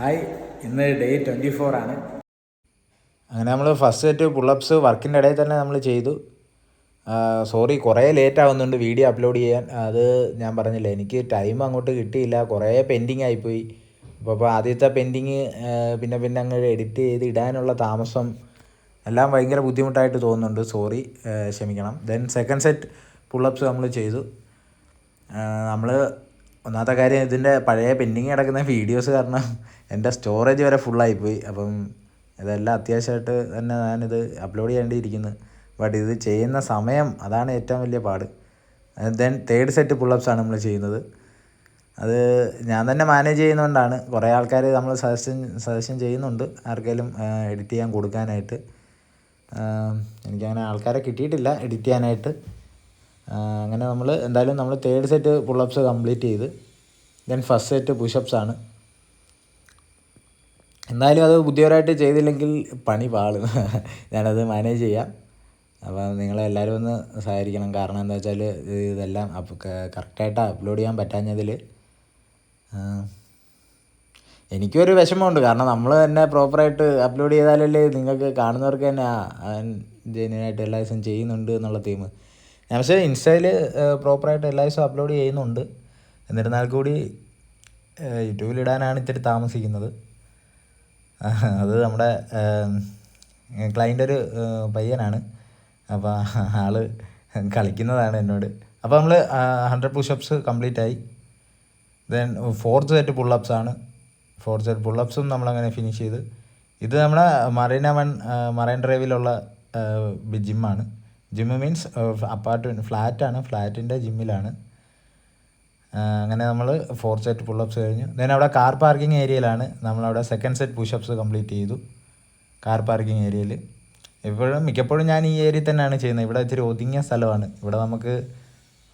Hi, ഇന്ന് day 24 ആണ്. അങ്ങനെ നമ്മൾ ഫസ്റ്റ് സെറ്റ് പുള്ളപ്സ് വർക്കിൻ്റെ ഇടയിൽ തന്നെ നമ്മൾ ചെയ്തു. സോറി, കുറേ ലേറ്റ് ആവുന്നുണ്ട് വീഡിയോ അപ്ലോഡ് ചെയ്യാൻ. അത് ഞാൻ പറഞ്ഞില്ല, എനിക്ക് ടൈം അങ്ങോട്ട് കിട്ടിയില്ല, കുറേ പെൻഡിങ് ആയിപ്പോയി. അപ്പോൾ ആദ്യത്തെ പെൻഡിങ് പിന്നെ അങ്ങ് എഡിറ്റ് ചെയ്ത് ഇടാനുള്ള താമസം എല്ലാം ഭയങ്കര ബുദ്ധിമുട്ടായിട്ട് തോന്നുന്നുണ്ട്. സോറി, ക്ഷമിക്കണം. ദെൻ സെക്കൻഡ് സെറ്റ് പുള്ളപ്സ് നമ്മൾ ചെയ്തു. നമ്മൾ ഒന്നാമത്തെ കാര്യം, ഇതിൻ്റെ പഴയ പെൻഡിങ് കിടക്കുന്ന വീഡിയോസ് കാരണം എൻ്റെ സ്റ്റോറേജ് വരെ ഫുള്ളായിപ്പോയി. അപ്പം ഇതെല്ലാം അത്യാവശ്യമായിട്ട് തന്നെ ഞാനിത് അപ്ലോഡ് ചെയ്യേണ്ടിയിരിക്കുന്നു. ബട്ട് ഇത് ചെയ്യുന്ന സമയം, അതാണ് ഏറ്റവും വലിയ പാട്. ദെൻ തേർഡ് സെറ്റ് പുള്ളപ്സാണ് നമ്മൾ ചെയ്യുന്നത്. അത് ഞാൻ തന്നെ മാനേജ് ചെയ്യുന്നതുകൊണ്ടാണ്. കുറേ ആൾക്കാർ നമ്മൾ സജഷൻ ചെയ്യുന്നുണ്ട് ആർക്കെങ്കിലും എഡിറ്റ് ചെയ്യാൻ കൊടുക്കാനായിട്ട്. എനിക്കങ്ങനെ ആൾക്കാരെ കിട്ടിയിട്ടില്ല എഡിറ്റ് ചെയ്യാനായിട്ട്. അങ്ങനെ നമ്മൾ തേർഡ് സെറ്റ് പുള്ളപ്സ് കംപ്ലീറ്റ് ചെയ്ത് ദെൻ ഫസ്റ്റ് സെറ്റ് പുഷപ്സാണ്. എന്നാലും അത് ബുദ്ധിപരമായിട്ട് ചെയ്തില്ലെങ്കിൽ പണി പാളും. ഞാനത് മാനേജ് ചെയ്യാം. അപ്പം നിങ്ങളെല്ലാവരും ഒന്ന് സഹകരിക്കണം. കാരണം എന്താ വെച്ചാൽ ഇതെല്ലാം കറക്റ്റായിട്ട് അപ്ലോഡ് ചെയ്യാൻ പറ്റാഞ്ഞതിൽ എനിക്കൊരു വിഷമമുണ്ട്. കാരണം നമ്മൾ തന്നെ പ്രോപ്പറായിട്ട് അപ്ലോഡ് ചെയ്താലല്ലേ നിങ്ങൾക്ക് കാണുന്നവർക്ക് തന്നെ ജെന്യുവനായിട്ട് എല്ലാ ദിവസവും ചെയ്യുന്നുണ്ട് എന്നുള്ള തീം. ഞാൻ പക്ഷേ ഇൻസ്റ്റയിൽ പ്രോപ്പറായിട്ട് എല്ലാ ദിവസവും അപ്ലോഡ് ചെയ്യുന്നുണ്ട്. എന്നിരുന്നാൽ കൂടി യൂട്യൂബിലിടാനാണ് ഇത്തിരി താമസിക്കുന്നത്. അത് നമ്മുടെ ക്ലൈൻ്റ് ഒരു പയ്യനാണ്. അപ്പോൾ ആൾ കളിക്കുന്നതാണ് എന്നോട്. അപ്പോൾ നമ്മൾ 100 പുഷപ്സ് കംപ്ലീറ്റ് ആയി. ദെൻ ഫോർത്ത് സെറ്റ് പുള്ളപ്സാണ്. ഫോർത്ത് സെറ്റ് പുള്ളപ്സും നമ്മളങ്ങനെ ഫിനിഷ് ചെയ്ത്. ഇത് നമ്മുടെ മറൈൻ ഡ്രൈവിലുള്ള ജിമ്മാണ്. ജിമ്മ് മീൻസ് ഫ്ലാറ്റാണ്. ഫ്ലാറ്റിൻ്റെ ജിമ്മിലാണ്. അങ്ങനെ നമ്മൾ ഫോർത്ത് സെറ്റ് പുള്ളപ്സ് കഴിഞ്ഞു. ദെൻ അവിടെ കാർ പാർക്കിംഗ് ഏരിയയിലാണ് നമ്മളവിടെ സെക്കൻഡ് സെറ്റ് പുഷപ്സ് കംപ്ലീറ്റ് ചെയ്തു. കാർ പാർക്കിംഗ് ഏരിയയിൽ മിക്കപ്പോഴും ഞാൻ ഈ ഏരിയയിൽ തന്നെയാണ് ചെയ്യുന്നത്. ഇവിടെ ഇത്തിരി ഒതുങ്ങിയ സ്ഥലമാണ്. ഇവിടെ നമുക്ക്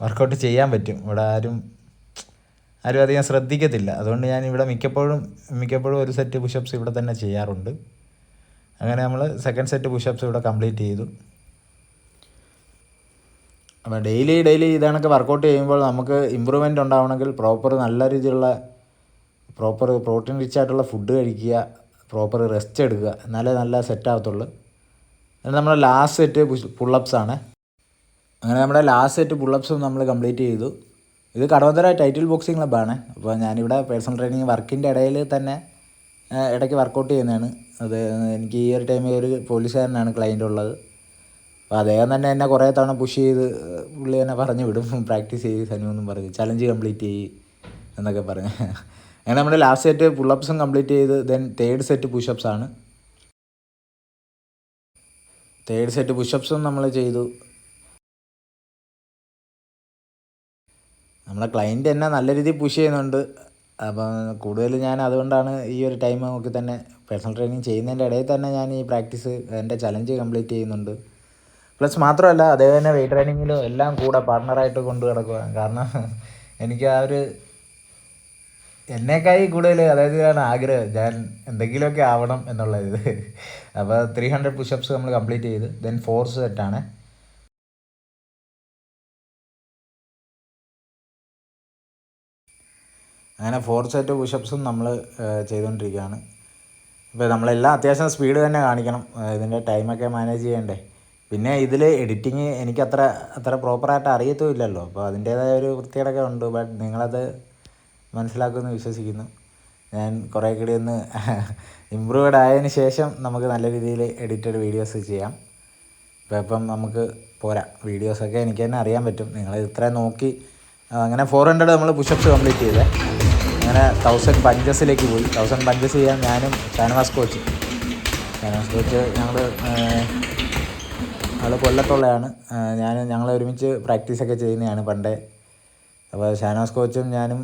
വർക്കൗട്ട് ചെയ്യാൻ പറ്റും. ഇവിടെ ആരും അധികം ശ്രദ്ധിക്കത്തില്ല. അതുകൊണ്ട് ഞാൻ ഇവിടെ മിക്കപ്പോഴും ഒരു സെറ്റ് പുഷപ്സ് ഇവിടെ തന്നെ ചെയ്യാറുണ്ട്. അങ്ങനെ നമ്മൾ സെക്കൻഡ് സെറ്റ് പുഷപ്സ് ഇവിടെ കംപ്ലീറ്റ് ചെയ്തു. അപ്പോൾ ഡെയിലി ഇതണക്ക് വർക്കൗട്ട് ചെയ്യുമ്പോൾ നമുക്ക് ഇമ്പ്രൂവ്മെൻ്റ് ഉണ്ടാവണമെങ്കിൽ നല്ല രീതിയിലുള്ള പ്രോട്ടീൻ റിച്ച് ആയിട്ടുള്ള ഫുഡ് കഴിക്കുക, പ്രോപ്പർ റെസ്റ്റ് എടുക്കുക, എന്നാലേ നല്ല സെറ്റ് ആകത്തുള്ളൂ. നമ്മുടെ ലാസ്റ്റ് സെറ്റ് പുള്ളപ്സാണ്. അങ്ങനെ നമ്മുടെ ലാസ്റ്റ് സെറ്റ് പുള്ളപ്സും നമ്മൾ കംപ്ലീറ്റ് ചെയ്തു. ഇത് കടവന്തര ടൈറ്റിൽ ബോക്സിംഗ് ക്ലബ്ബാണ്. അപ്പോൾ ഞാനിവിടെ പേഴ്സണൽ ട്രെയിനിങ് വർക്കിൻ്റെ ഇടയിൽ തന്നെ ഇടയ്ക്ക് വർക്കൗട്ട് ചെയ്യുന്നതാണ്. അത് എനിക്ക് ഈ ഒരു ടൈമിൽ ഒരു പോലീസുകാരനാണ് ക്ലൈൻ്റ് ഉള്ളത്. അപ്പോൾ അദ്ദേഹം തന്നെ എന്നെ കുറേ തവണ പുഷ് ചെയ്ത് പുള്ളി എന്നെ പറഞ്ഞു വിടും, പ്രാക്ടീസ് ചെയ്ത് സനു എന്നും പറഞ്ഞ്, ചലഞ്ച് കംപ്ലീറ്റ് ചെയ്യ് എന്നൊക്കെ പറഞ്ഞ്. അങ്ങനെ നമ്മുടെ ലാസ്റ്റ് സെറ്റ് പുള്ളപ്സും കംപ്ലീറ്റ് ചെയ്ത് ദെൻ തേർഡ് സെറ്റ് പുഷപ്സാണ്. തേർഡ് സെറ്റ് പുഷപ്സും നമ്മൾ ചെയ്തു. നമ്മളെ ക്ലൈൻറ്റ് എന്നെ നല്ല രീതിയിൽ പുഷ് ചെയ്യുന്നുണ്ട്. അപ്പം കൂടുതൽ ഞാൻ അതുകൊണ്ടാണ് ഈ ഒരു ടൈം നോക്കി തന്നെ പേഴ്സണൽ ട്രെയിനിങ് ചെയ്യുന്നതിൻ്റെ ഇടയിൽ തന്നെ ഞാൻ ഈ പ്രാക്ടീസ് എൻ്റെ ചലഞ്ച് കംപ്ലീറ്റ് ചെയ്യുന്നുണ്ട്. പ്ലസ് മാത്രമല്ല, അതേപോലെ വെയിറ്റ് ട്രെയിനിങ്ങിലും എല്ലാം കൂടെ പാർട്ണറായിട്ട് കൊണ്ട് കിടക്കുക. കാരണം എനിക്ക് ആ ഒരു എന്നേക്കായി കൂടുതൽ ഞാൻ ആഗ്രഹം ഞാൻ എന്തെങ്കിലുമൊക്കെ ആവണം എന്നുള്ളത്. അപ്പോൾ 300 പുഷപ്സ് നമ്മൾ കംപ്ലീറ്റ് ചെയ്ത് ദെൻ ഫോർത്ത് സെറ്റാണ്. അങ്ങനെ ഫോർത്ത് സെറ്റ് പുഷപ്സും നമ്മൾ ചെയ്തുകൊണ്ടിരിക്കുകയാണ്. ഇപ്പോൾ നമ്മളെല്ലാം അത്യാവശ്യം സ്പീഡ് തന്നെ കാണിക്കണം, ഇതിൻ്റെ ടൈമൊക്കെ മാനേജ് ചെയ്യണ്ടേ. പിന്നെ ഇതിൽ എഡിറ്റിങ് എനിക്ക് അത്ര പ്രോപ്പറായിട്ട് അറിയത്തുമില്ലല്ലോ. അപ്പോൾ അതിൻ്റേതായ ഒരു വൃത്തികേടൊക്കെ ഉണ്ട്. ബട്ട് നിങ്ങളത് മനസ്സിലാക്കുമെന്ന് വിശ്വസിക്കുന്നു. ഞാൻ കുറേ കൂടി ഒന്ന് ഇമ്പ്രൂവ്ഡ് ആയതിന് ശേഷം നമുക്ക് നല്ല രീതിയിൽ എഡിറ്റഡ് വീഡിയോസ് ചെയ്യാം. ഇപ്പം നമുക്ക് പോരാ, വീഡിയോസൊക്കെ എനിക്ക് തന്നെ അറിയാൻ പറ്റും. നിങ്ങൾ ഇത്രയും നോക്കി. അങ്ങനെ 400 നമ്മൾ പുഷപ്സ് കംപ്ലീറ്റ് ചെയ്തേ. അങ്ങനെ 1000 പഞ്ചസിലേക്ക് പോയി. 1000 പഞ്ചസ് ചെയ്യാൻ ഞാനും ഷാനവാസ് കോച്ച് ആൾ കൊല്ലത്തുള്ളതാണ്. ഞങ്ങൾ ഒരുമിച്ച് പ്രാക്ടീസൊക്കെ ചെയ്യുന്നതാണ് പണ്ടേ. അപ്പോൾ ഷാനവാസ് കോച്ചും ഞാനും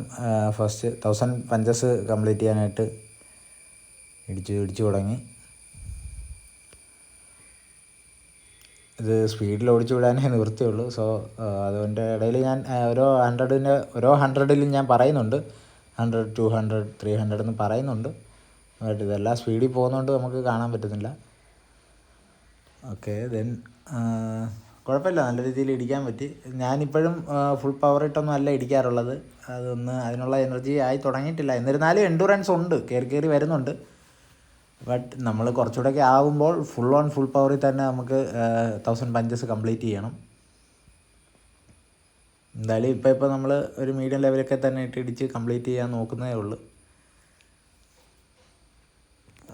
ഫസ്റ്റ് 1000 പഞ്ചസ് കംപ്ലീറ്റ് ചെയ്യാനായിട്ട് ഇടിച്ചു തുടങ്ങി. ഇത് സ്പീഡിൽ ഓടിച്ചു വിടാനേ നിവൃത്തിയുള്ളൂ. സോ അതുകൊണ്ട് ഇടയിൽ ഞാൻ ഓരോ 100ലും ഞാൻ പറയുന്നുണ്ട് 100, 200, 300 എന്ന് പറയുന്നുണ്ട്. ബട്ട് ഇതെല്ലാം സ്പീഡിൽ പോകുന്നതുകൊണ്ട് നമുക്ക് കാണാൻ പറ്റുന്നില്ല. ഓക്കെ, ദെൻ കുഴപ്പമില്ല, നല്ല രീതിയിൽ ഇടിക്കാൻ പറ്റി. ഞാനിപ്പോഴും ഫുൾ പവർ ഇട്ടൊന്നും അല്ല ഇടിക്കാറുള്ളത്. അതിനുള്ള എനർജി ആയി തുടങ്ങിയിട്ടില്ല. എന്നിരുന്നാലും എൻഡുറൻസ് ഉണ്ട്, കയറി വരുന്നുണ്ട്. ബട്ട് നമ്മൾ കുറച്ചുകൂടെയൊക്കെ ആകുമ്പോൾ ഫുൾ പവറിൽ തന്നെ നമുക്ക് 1000 പഞ്ചസ് കംപ്ലീറ്റ് ചെയ്യണം. എന്തായാലും ഇപ്പോൾ നമ്മൾ ഒരു മീഡിയം ലെവലൊക്കെ തന്നെ ഇടിച്ച് കംപ്ലീറ്റ് ചെയ്യാൻ നോക്കുന്നതേ ഉള്ളൂ.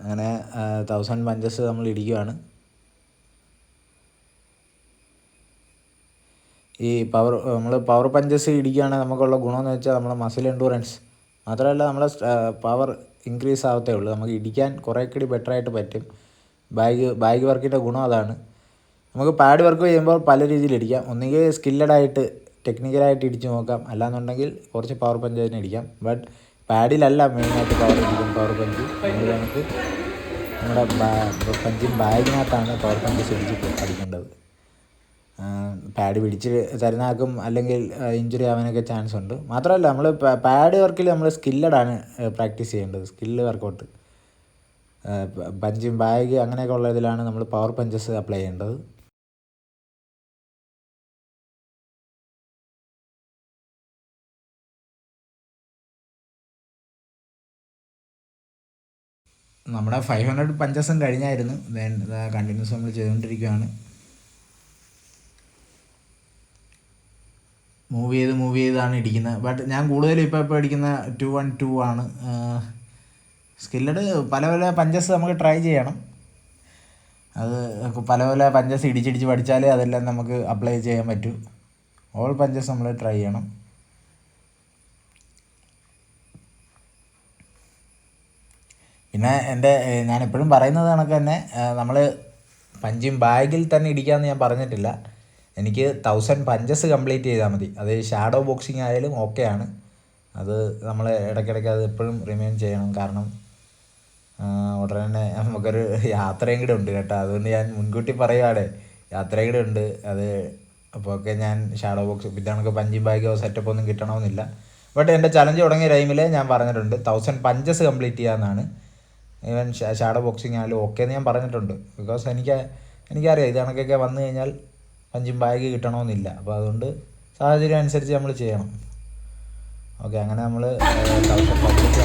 അങ്ങനെ 1000 പഞ്ചസ് നമ്മൾ ഇടിക്കുകയാണ്. ഈ നമ്മൾ പവർ പഞ്ചസ് ഇടിക്കുകയാണെങ്കിൽ നമുക്കുള്ള ഗുണമെന്ന് വെച്ചാൽ നമ്മളെ മസിൽ എൻഡൂറൻസ് മാത്രമല്ല, നമ്മളെ പവർ ഇൻക്രീസ് ആവത്തേ ഉള്ളൂ. നമുക്ക് ഇടിക്കാൻ കുറേ കൂടി ബെറ്ററായിട്ട് പറ്റും. ബാഗ് വർക്കിൻ്റെ ഗുണം അതാണ്. നമുക്ക് പാഡ് വർക്ക് ചെയ്യുമ്പോൾ പല രീതിയിൽ ഇടിക്കാം. ഒന്നുകിൽ സ്കില്ലഡായിട്ട് ടെക്നിക്കലായിട്ട് ഇടിച്ച് നോക്കാം, അല്ലാന്നുണ്ടെങ്കിൽ കുറച്ച് പവർ പഞ്ച് തന്നെ ഇടിക്കാം. ബട്ട് പാഡിലല്ല മെയിനായിട്ട് പവർ പഞ്ച്. നമുക്ക് നമ്മുടെ പഞ്ചിങ് ബാഗിനകത്താണ് പവർ പഞ്ചസ് ഇടിച്ച് അടിക്കേണ്ടത്. പാഡ് പിടിച്ച് തരുന്നാക്കും അല്ലെങ്കിൽ ഇഞ്ചുറി ആവാനൊക്കെ ചാൻസ് ഉണ്ട്. മാത്രമല്ല, നമ്മൾ പാഡ് വർക്കിൽ നമ്മൾ സ്കില്ലഡാണ് പ്രാക്ടീസ് ചെയ്യേണ്ടത്. സ്കില്ല് വർക്കൗട്ട്, പഞ്ചിങ് ബാഗ് അങ്ങനെയൊക്കെ ഉള്ള ഇതിലാണ് നമ്മൾ പവർ പഞ്ചസ് അപ്ലൈ ചെയ്യേണ്ടത്. നമ്മുടെ 500 പഞ്ചസും കഴിഞ്ഞായിരുന്നു. കണ്ടിന്യൂസ് നമ്മൾ ചെയ്തുകൊണ്ടിരിക്കുകയാണ്. മൂവ് ചെയ്താണ് ഇടിക്കുന്നത്. ബട്ട് ഞാൻ കൂടുതലും ഇപ്പോൾ ഇടിക്കുന്ന 212 ആണ്. സ്കില്ലഡ് പല പഞ്ചസ് നമുക്ക് ട്രൈ ചെയ്യണം. അത് പല പഞ്ചസ് ഇടിച്ചിടിച്ച് പഠിച്ചാലേ അതെല്ലാം നമുക്ക് അപ്ലൈ ചെയ്യാൻ പറ്റൂ. ഓൾ പഞ്ചസ് നമ്മൾ ട്രൈ ചെയ്യണം. പിന്നെ ഞാൻ എപ്പോഴും പറയുന്നത് കണക്ക് തന്നെ, നമ്മൾ പഞ്ചിങ് ബാഗിൽ തന്നെ ഇടിക്കാമെന്ന് ഞാൻ പറഞ്ഞിട്ടില്ല. എനിക്ക് 1000 പഞ്ചസ് കംപ്ലീറ്റ് ചെയ്താൽ മതി. അത് ഷാഡോ ബോക്സിങ് ആയാലും ഓക്കെയാണ്. അത് നമ്മൾ ഇടയ്ക്കിടയ്ക്ക് അത് എപ്പോഴും റിമൈൻ ചെയ്യണം. കാരണം ഉടനെ തന്നെ നമുക്കൊരു യാത്രയും കൂടെ ഉണ്ട് കേട്ടോ. അതുകൊണ്ട് ഞാൻ മുൻകൂട്ടി പറയുവാണ്, യാത്രയും കൂടെ ഉണ്ട്. അപ്പോൾ ഒക്കെ ഞാൻ ഷാഡോ ബോക്സ് പിന്നെ നമുക്ക് പഞ്ചിങ് ബാഗോ സെറ്റപ്പ് ഒന്നും കിട്ടണമെന്നില്ല. ബട്ട് എൻ്റെ ചലഞ്ച് തുടങ്ങിയ ടൈമിൽ ഞാൻ പറഞ്ഞിട്ടുണ്ട് 1000 പഞ്ചസ് കംപ്ലീറ്റ് ചെയ്യാമെന്നാണ്. ഈവൻ ഷാഡോ ബോക്സിങ് ആയാലും ഓക്കെ എന്ന് ഞാൻ പറഞ്ഞിട്ടുണ്ട്. ബിക്കോസ് എനിക്കറിയാം ഇത് കണക്കൊക്കെ വന്നു കഴിഞ്ഞാൽ പഞ്ചിങ് ബാഗ് കിട്ടണമെന്നില്ല. അപ്പോൾ അതുകൊണ്ട് സാഹചര്യം അനുസരിച്ച് നമ്മൾ ചെയ്യണം. ഓക്കെ, അങ്ങനെ നമ്മൾ 1000 പഞ്ചസ്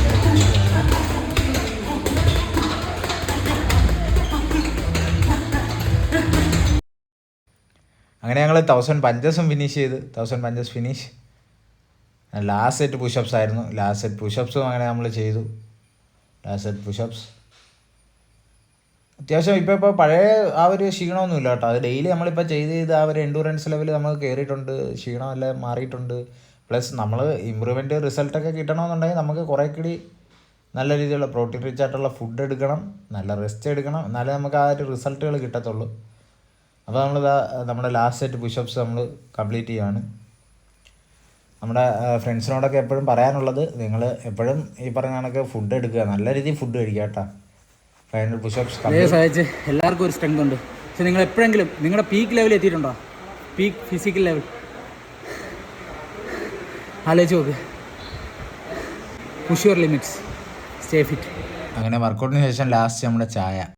അങ്ങനെ ഞങ്ങൾ 1000 പഞ്ചസും ഫിനിഷ് ചെയ്ത് 1000 punches finish. Last set push-ups ആയിരുന്നു. ലാസ്റ്റ് സെറ്റ് പുഷപ്സും അങ്ങനെ നമ്മൾ ചെയ്തു. ലാസ്റ്റ് സെറ്റ് പുഷപ്സ് അത്യാവശ്യം ഇപ്പോൾ പഴയ ആ ഒരു ക്ഷീണമൊന്നുമില്ല കേട്ടോ. അത് ഡെയിലി നമ്മളിപ്പോൾ ചെയ്ത് ആ ഒരു എൻഡൂറൻസ് ലെവൽ നമുക്ക് കയറിയിട്ടുണ്ട്. ക്ഷീണമെല്ലാം മാറിയിട്ടുണ്ട്. പ്ലസ് നമ്മൾ ഇമ്പ്രൂവ്മെൻറ്റ് റിസൾട്ടൊക്കെ കിട്ടണമെന്നുണ്ടെങ്കിൽ നമുക്ക് കുറേ കൂടി നല്ല രീതിയിലുള്ള പ്രോട്ടീൻ റിച്ച് ആയിട്ടുള്ള ഫുഡ് എടുക്കണം, നല്ല റെസ്റ്റ് എടുക്കണം, എന്നാലേ നമുക്ക് ആ ഒരു റിസൾട്ടുകൾ കിട്ടത്തുള്ളൂ. അപ്പോൾ നമ്മുടെ ലാസ്റ്റ് സെറ്റ് പുഷപ്സ് നമ്മൾ കംപ്ലീറ്റ് ചെയ്യുകയാണ്. നമ്മുടെ ഫ്രണ്ട്സിനോടൊക്കെ എപ്പോഴും പറയാനുള്ളത്, നിങ്ങൾ എപ്പോഴും ഈ പറഞ്ഞ കണക്ക് ഫുഡ് എടുക്കുക, നല്ല രീതിയിൽ ഫുഡ് കഴിക്കുക കേട്ടോ. ഫൈനൽ പുഷപ്സ് സഹായിച്ച് എല്ലാവർക്കും ഒരു സ്ട്രെങ്ത് ഉണ്ട്. പക്ഷെ നിങ്ങൾ എപ്പോഴെങ്കിലും നിങ്ങളുടെ പീക്ക് ലെവലിൽ എത്തിയിട്ടുണ്ടോ? പീക്ക് ഫിസിക്കൽ ലെവൽ ആലോചിച്ച് നോക്ക്. Push your limits, stay fit. അങ്ങനെ വർക്കൗട്ടിന് ശേഷം ലാസ്റ്റ് നമ്മുടെ ചായ.